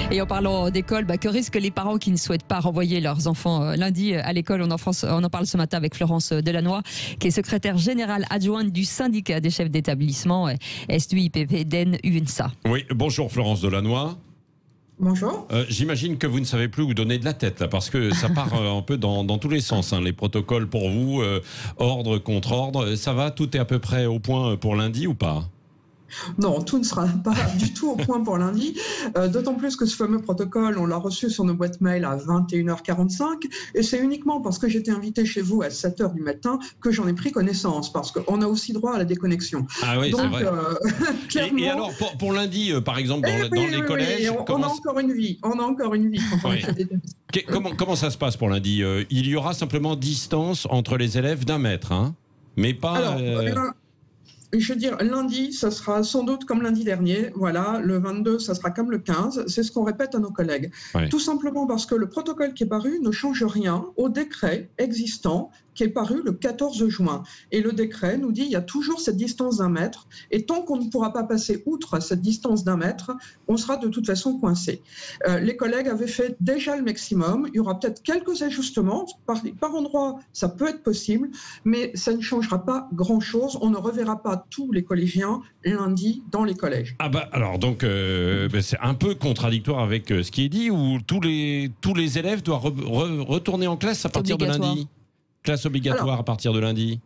Et en parlant d'école, que risquent les parents qui ne souhaitent pas renvoyer leurs enfants lundi à l'école? On en parle ce matin avec Florence Delannoy, qui est secrétaire générale adjointe du syndicat des chefs d'établissement SUIPP-DEN-UNSA. Oui, bonjour Florence Delannoy. Bonjour. J'imagine que vous ne savez plus où donner de la tête là, parce que ça part un peu dans tous les sens. Les protocoles pour vous, ordre contre ordre, ça va? Tout est à peu près au point pour lundi ou pas? Non, tout ne sera pas du tout au point pour lundi, d'autant plus que ce fameux protocole, on l'a reçu sur nos boîtes mail à 21h45, et c'est uniquement parce que j'étais invitée chez vous à 7h du matin que j'en ai pris connaissance, parce qu'on a aussi droit à la déconnexion. Ah oui, c'est vrai. Clairement... Et alors, pour lundi, par exemple, dans les collèges... On a encore une vie, quand on est chef d'établissement. Comment ça se passe pour lundi? Il y aura simplement distance entre les élèves d'1 mètre, hein, mais pas... Alors, je veux dire, lundi, ça sera sans doute comme lundi dernier. Voilà, le 22, ça sera comme le 15. C'est ce qu'on répète à nos collègues. Oui. Tout simplement parce que le protocole qui est paru ne change rien au décret existant qui est paru le 14 juin. Et le décret nous dit qu'il y a toujours cette distance d'1 mètre. Et tant qu'on ne pourra pas passer outre cette distance d'1 mètre, on sera de toute façon coincé. Les collègues avaient fait déjà le maximum. Il y aura peut-être quelques ajustements. Par endroit, ça peut être possible, mais ça ne changera pas grand-chose. On ne reverra pas tous les collégiens lundi dans les collèges. Ah alors donc c'est un peu contradictoire avec ce qui est dit, où tous les élèves doivent retourner en classe à partir de lundi. Classe obligatoire à partir de lundi.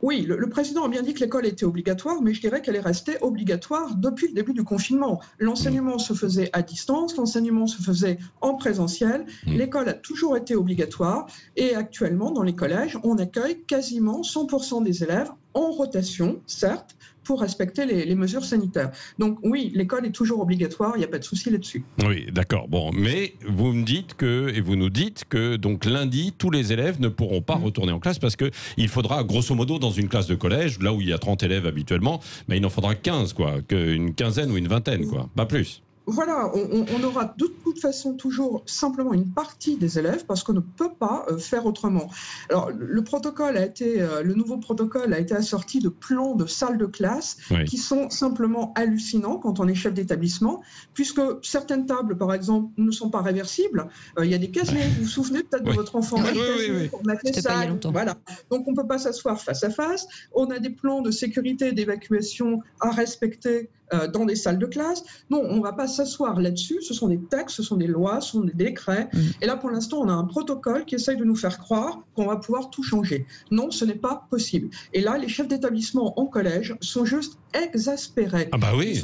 Oui, le président a bien dit que l'école était obligatoire, mais je dirais qu'elle est restée obligatoire depuis le début du confinement. L'enseignement se faisait à distance, l'enseignement se faisait en présentiel. L'école a toujours été obligatoire et actuellement, dans les collèges, on accueille quasiment 100% des élèves en rotation, certes, pour respecter les mesures sanitaires. Donc oui, l'école est toujours obligatoire, il n'y a pas de souci là-dessus. Oui, d'accord. Bon, mais vous nous dites que donc lundi, tous les élèves ne pourront pas retourner en classe parce qu'il faudra, grosso modo, dans une classe de collège, là où il y a 30 élèves habituellement, mais il en faudra 15, quoi, qu'une quinzaine ou une vingtaine, quoi, pas plus. Voilà, on aura de toute façon toujours simplement une partie des élèves parce qu'on ne peut pas faire autrement. Alors, le nouveau protocole a été assorti de plans de salles de classe qui sont simplement hallucinants quand on est chef d'établissement, puisque certaines tables, par exemple, ne sont pas réversibles. Il y a des casiers, vous vous souvenez peut-être de votre enfant, on a fait ça, voilà. Donc, on ne peut pas s'asseoir face à face. On a des plans de sécurité et d'évacuation à respecter dans des salles de classe. Non, on ne va pas s'asseoir là-dessus. Ce sont des textes, ce sont des lois, ce sont des décrets. Et là, pour l'instant, on a un protocole qui essaye de nous faire croire qu'on va pouvoir tout changer. Non, ce n'est pas possible. Et là, les chefs d'établissement en collège sont juste exaspérés. Ah bah oui.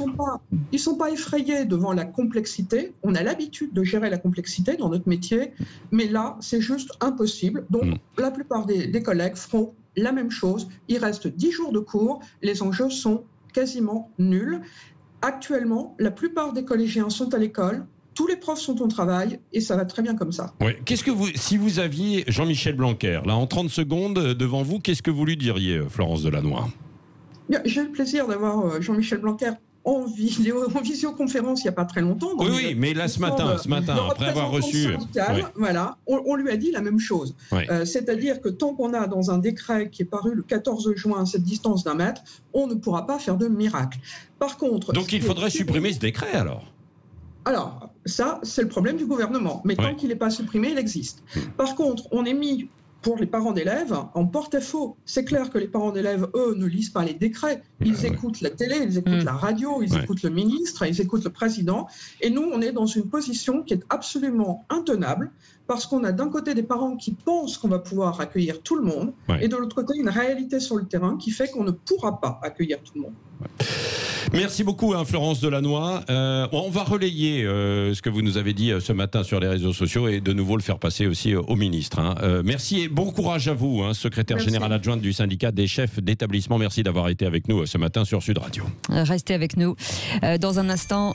Ils sont pas effrayés devant la complexité. On a l'habitude de gérer la complexité dans notre métier, mais là, c'est juste impossible. Donc, la plupart des collègues feront la même chose. Il reste 10 jours de cours. Les enjeux sont quasiment nuls. Actuellement, la plupart des collégiens sont à l'école, tous les profs sont au travail et ça va très bien comme ça. Oui. Si vous aviez Jean-Michel Blanquer, là en 30 secondes devant vous, qu'est-ce que vous lui diriez, Florence Delannoy? J'ai le plaisir d'avoir Jean-Michel Blanquer en visioconférence il n'y a pas très longtemps. Oui, mais là ce matin, après avoir reçu... Voilà, on lui a dit la même chose. C'est-à-dire que tant qu'on a dans un décret qui est paru le 14 juin cette distance d'1 mètre, on ne pourra pas faire de miracle. Par contre... Donc il faudrait supprimer ce décret alors? Alors, ça, c'est le problème du gouvernement. Mais tant qu'il n'est pas supprimé, il existe. Par contre, on est mis... pour les parents d'élèves, en porte-à-faux. C'est clair que les parents d'élèves, eux, ne lisent pas les décrets. Ils écoutent la télé, ils écoutent la radio, ils écoutent le ministre, ils écoutent le président. Et nous, on est dans une position qui est absolument intenable parce qu'on a d'un côté des parents qui pensent qu'on va pouvoir accueillir tout le monde et de l'autre côté, une réalité sur le terrain qui fait qu'on ne pourra pas accueillir tout le monde. Merci beaucoup, Florence Delannoy. On va relayer ce que vous nous avez dit ce matin sur les réseaux sociaux et de nouveau le faire passer aussi au ministre. Merci et bon courage à vous, secrétaire générale adjointe du syndicat des chefs d'établissement. Merci d'avoir été avec nous ce matin sur Sud Radio. Restez avec nous. Dans un instant...